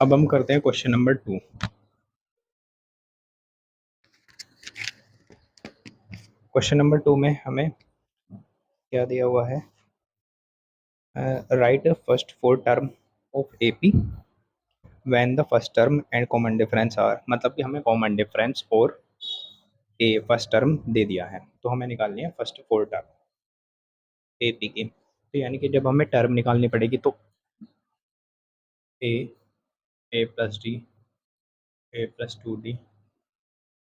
अब हम करते हैं क्वेश्चन नंबर 2। क्वेश्चन नंबर 2 में हमें क्या दिया हुआ है, write first four term of AP when the first term and common difference are. मतलब कि हमें कॉमन डिफरेंस और ए फर्स्ट टर्म दे दिया है, तो हमें निकालनी है फर्स्ट फोर टर्म एपी की। तो यानी कि जब हमें टर्म निकालनी पड़ेगी तो ए, ए प्लस डी, ए प्लस टू डी,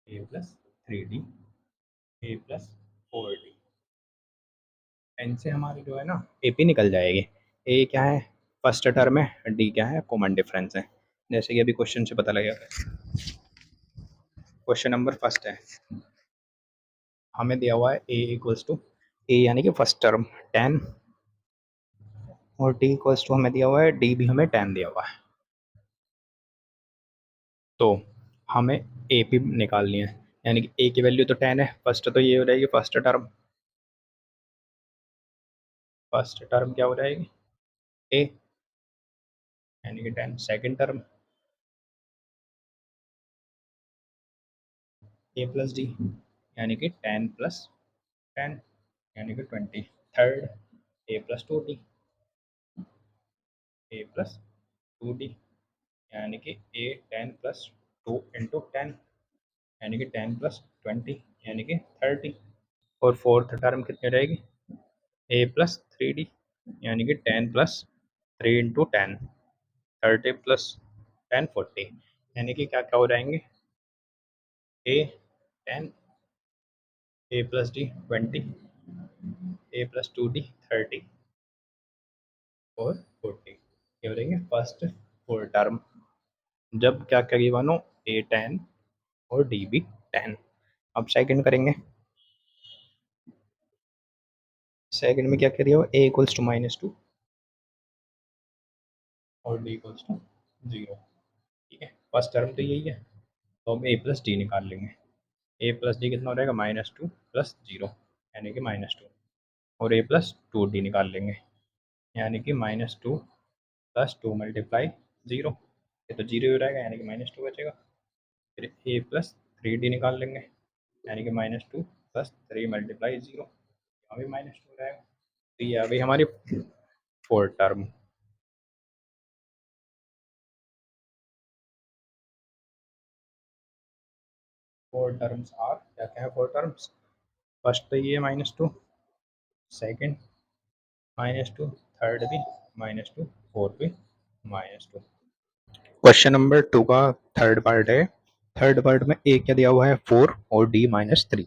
ए प्लस थ्री डी, ए प्लस फोर डी, इनसे हमारी जो है ना एपी निकल जाएगी। ए क्या है, फर्स्ट टर्म है, डी क्या है, कॉमन डिफरेंस है, जैसे कि अभी क्वेश्चन से पता लगेगा। क्वेश्चन नंबर फर्स्ट है, हमें दिया हुआ है ए इक्वल्स टू, ए यानी कि फर्स्ट टर्म 10, और डी इक्वल्स टू हमें दिया हुआ है, डी भी हमें 10 दिया हुआ है। तो हमें ए पी निकालनी है, यानी कि ए की वैल्यू तो 10 है, फर्स्ट तो ये हो जाएगी फर्स्ट टर्म, फर्स्ट टर्म क्या हो जाएगी ए, यानी कि 10, second term A plus D, यानी कि 10 प्लस 10, यानी कि 20, third A plus two D, A plus two D, यानी कि ए 10 प्लस टू इंटू 10, यानी कि 10 प्लस 20, यानी कि 30, और फोर्थ टर्म कितनी रहेगी ए प्लस थ्री डी, यानी कि 10 प्लस थ्री इंटू 10, 30 प्लस 10 40, यानी कि क्या क्या हो जाएंगे ए 10, ए प्लस डी 20, ए प्लस टू डी 30 और 40, ये हो जाएंगे फर्स्ट फोर टर्म। जब क्या क्या गिवन हो ए 10 और डी भी 10। अब सेकंड करेंगे, सेकंड में क्या करिए, ए इक्वल्स टू -2 और डी इक्वल्स टू 0। ठीक है, फर्स्ट टर्म तो यही है, तो हम ए प्लस डी निकाल लेंगे। ए प्लस डी कितना हो जाएगा, -2 प्लस 0, यानी कि -2, और ए प्लस टू डी निकाल लेंगे, यानी कि -2 प्लस 2 मल्टीप्लाई 0, ये तो 0 हो जाएगा, यानी कि -2 बचेगा। फिर ए प्लस थ्री डी निकाल लेंगे, यानी कि -2 प्लस 3 मल्टीप्लाई 0, यहाँ भी -2 हो जाएगा। तो ये आ गई हमारी four term. Four terms are, क्या क्या है फोर टर्म्स, फर्स्ट तो ये -2, सेकंड -2, थर्ड भी -2, फोर्थ भी -2। क्वेश्चन नंबर 2 का थर्ड पार्ट है, थर्ड पार्ट में ए क्या दिया हुआ है 4 और डी -3,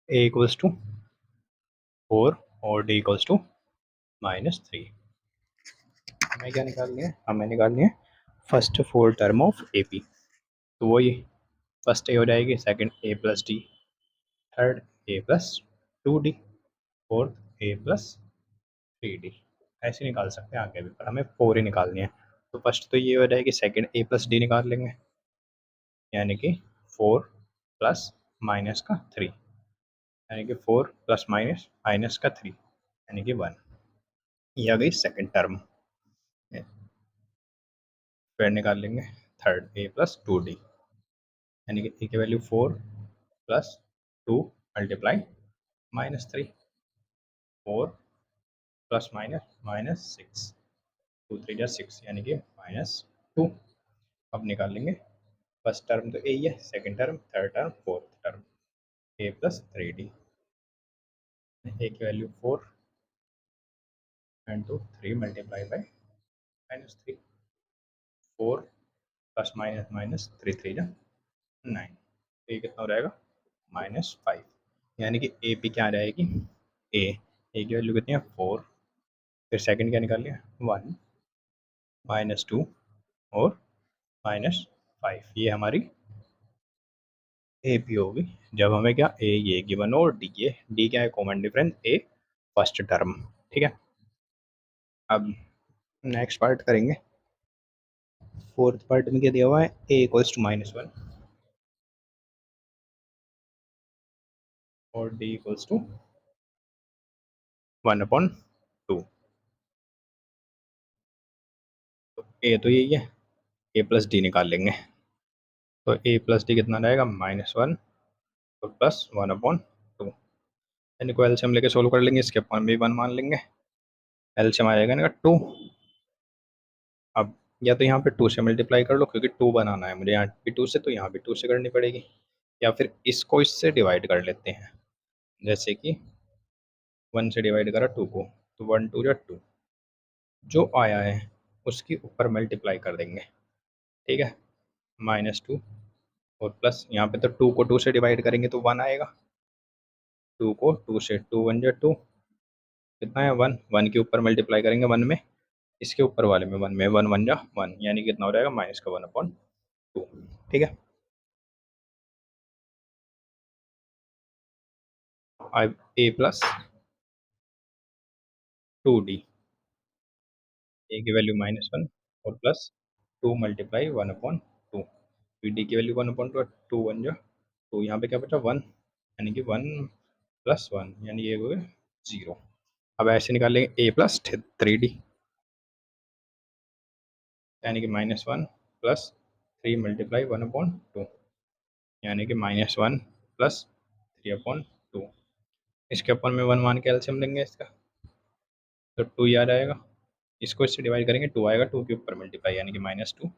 ए इक्वल्स टू 4 और डी इक्वल्स टू -3। हमें क्या निकालनी है, हमें निकालनी है first four term of A P. तो वही फर्स्ट ए हो जाएगी, second A plus D, third A plus two D, fourth A plus three D. ऐसे निकाल सकते हैं आगे भी, पर हमें फोर ही निकालनी है। तो फर्स्ट तो ये हो जाएगी, सेकंड ए प्लस डी निकाल लेंगे, यानी कि 4 प्लस माइनस का 3, यानी कि 4 प्लस माइनस माइनस का 3, यानी कि 1। ये आ गई सेकंड टर्म। फिर निकाल लेंगे third A plus two D, यानी कि ए की value 4 plus 2 multiply -3, 4 plus minus -6, 2 3 जा 6, यानी कि -2। अब निकाल लेंगे, फर्स्ट टर्म तो ए ही है, second term, third term, fourth term, A plus three D, A की value 4 into 3 multiply by -3, 4 plus minus minus 3 3 जा 9, तो ये कितना हो जाएगा -5, यानी कि ए पी क्या आ जाएगी, ए, ए की वैल्यू कितनी है 4, फिर सेकंड क्या निकाल लिया 1, -2 और -5, ये हमारी ए पी होगी। जब हमें क्या ए ये गिवन हो और डी ये, डी क्या है कॉमन डिफरेंस ए फर्स्ट टर्म। ठीक है, अब नेक्स्ट पार्ट करेंगे। फोर्थ पार्ट में क्या दिया हुआ है, ए इक्वल्स टू -1 और डी इक्वल्स टू 1/2। तो ए तो यही है, ए प्लस डी निकाल लेंगे। तो ए प्लस डी कितना रहेगा, -1 और प्लस 1/2, यानी को एलसीएम लेके सोल्व कर लेंगे, इसके अपन भी 1 मान लेंगे। एलसीएम आ जाएगा इनका 2। अब या तो यहाँ पे 2 से मल्टीप्लाई कर लो, क्योंकि 2 बनाना है मुझे यहाँ भी 2 से, तो यहाँ भी 2 से करनी पड़ेगी। या फिर इसको इससे डिवाइड कर लेते हैं, जैसे कि 1 से डिवाइड करा 2 को, तो 1 2 या 2, जो आया है उसके ऊपर मल्टीप्लाई कर देंगे। ठीक है, -2 और प्लस यहाँ पे तो 2 को 2 से डिवाइड करेंगे तो 1 आएगा। 2 को 2 से, 2 1 जा 2, कितना है 1, 1 के ऊपर मल्टीप्लाई करेंगे 1 में, इसके ऊपर वाले में 1 में, 1 1 जा 1, यानी कितना हो जाएगा -1/2। ठीक है, अब ए प्लस 2d, ए की वैल्यू -1 और प्लस 2 मल्टीप्लाई 1/2, फिर डी की वैल्यू 1/2, 2 1 जा 2, यहाँ पे क्या बचा 1, यानी कि 1 प्लस 1, यानी ये हो गया 0। अब ऐसे निकाल लेंगे ए प्लस 3d, यानी कि -1 प्लस 3 मल्टीप्लाई 1/2, यानी कि -1 प्लस 3/2। इसके अपन में 1 मान के एलसीएम लेंगे इसका, तो 2 याद आएगा। इसको इससे डिवाइड करेंगे 2 आएगा, 2 के ऊपर मल्टीप्लाई यानी कि -2,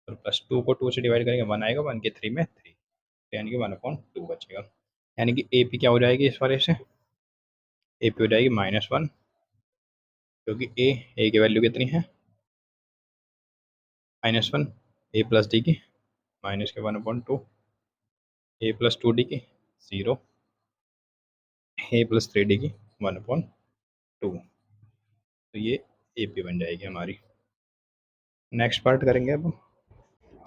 और प्लस 2 को 2 से डिवाइड करेंगे 1 आएगा, 1 के 3 में 3, यानी कि 1/2 बचेगा। यानी कि ए पी क्या हो जाएगी इस वाले से, ए पी हो जाएगी -1, क्योंकि ए की वैल्यू कितनी है -1, ए प्लस डी की माइनस के 1/2, ए प्लस 2 डी की 0, ए प्लस 3 डी की 1/2। तो ये ए पी बन जाएगी हमारी। नेक्स्ट पार्ट करेंगे अब,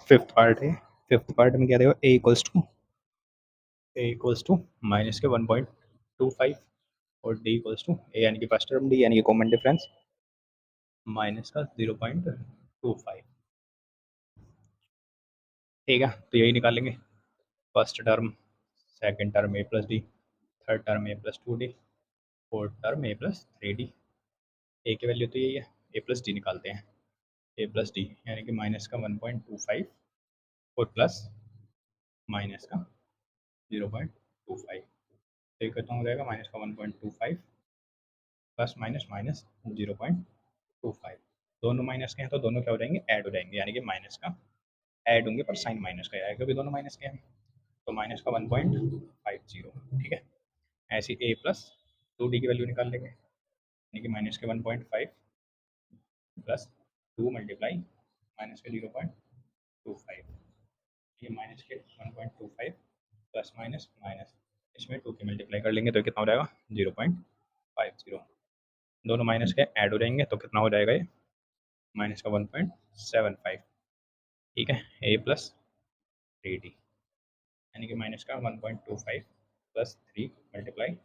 फिफ्थ पार्ट है। फिफ्थ पार्ट में क्या देगा, ए इक्वल्स टू माइनस के 1.25 और डी इक्वल्स टू ए, यानी कि फर्स्ट टर्म डी, यानी कि कॉमन डिफरेंस माइनस का 0.25। ठीक है, तो यही निकालेंगे। First term, second term A plus D, third term A plus 2 D, fourth term A plus 3 D. A की वैल्यू तो यही है, ए प्लस डी निकालते हैं। ए प्लस डी यानी कि माइनस का 1.25 और प्लस माइनस का 0.25, तो ये कितना हो जाएगा, माइनस का 1.25 प्लस माइनस माइनस 0.25। दोनों माइनस के हैं तो दोनों क्या हो जाएंगे, ऐड हो जाएंगे, यानी कि माइनस का ऐड होंगे पर साइन माइनस का आएगा, क्योंकि दोनों माइनस के हैं, तो माइनस का 1.50। ठीक है, ऐसी ए प्लस 2 डी की वैल्यू निकाल लेंगे, यानी कि माइनस के 1.5 प्लस 2 मल्टीप्लाई माइनस के 0.25, ये माइनस के 1.25 प्लस माइनस माइनस, इसमें 2 की मल्टीप्लाई कर लेंगे तो कितना हो जाएगा 0.50। दोनों माइनस के ऐड हो जाएंगे तो कितना हो जाएगा ये, माइनस का 1.75। ठीक है, ए प्लस 3d, यानी कि माइनस का 1.25 प्लस 3 मल्टीप्लाई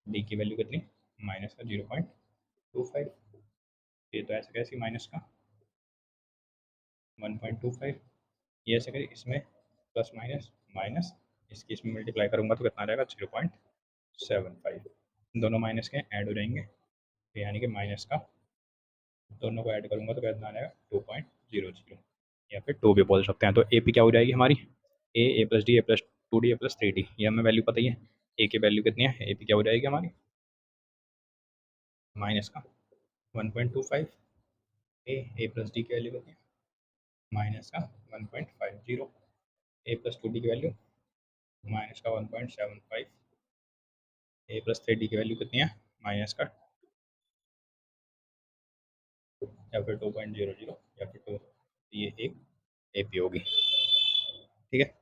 डी की वैल्यू कितनी, माइनस का 0.25। ये तो ऐसे कैसे माइनस का 1.25, ये ऐसे करें, इसमें प्लस माइनस माइनस, इसकी इसमें मल्टीप्लाई करूंगा तो कितना रहेगा 0.75। दोनों माइनस के ऐड हो जाएंगे, तो यानी कि माइनस का, दोनों को ऐड करूंगा तो कितना आएगा 2.00, या फिर 2 भी बोल सकते हैं। तो ए पी क्या हो जाएगी हमारी, ए प्लस डी, ए प्लस 2 डी, ए प्लस 3 डी, ये हमें वैल्यू पता ही है। ए की वैल्यू कितनी है, ए पी क्या हो जाएगी हमारी, माइनस का 1.25, ए प्लस डी की वैल्यू कितनी है, माइनस का 1.50, ए प्लस 2 डी की वैल्यू माइनस का 1.75, ए प्लस 3 डी की वैल्यू कितनी है, माइनस का, या फिर 2.00, या फिर 2, ये एक ए पी होगी। ठीक है।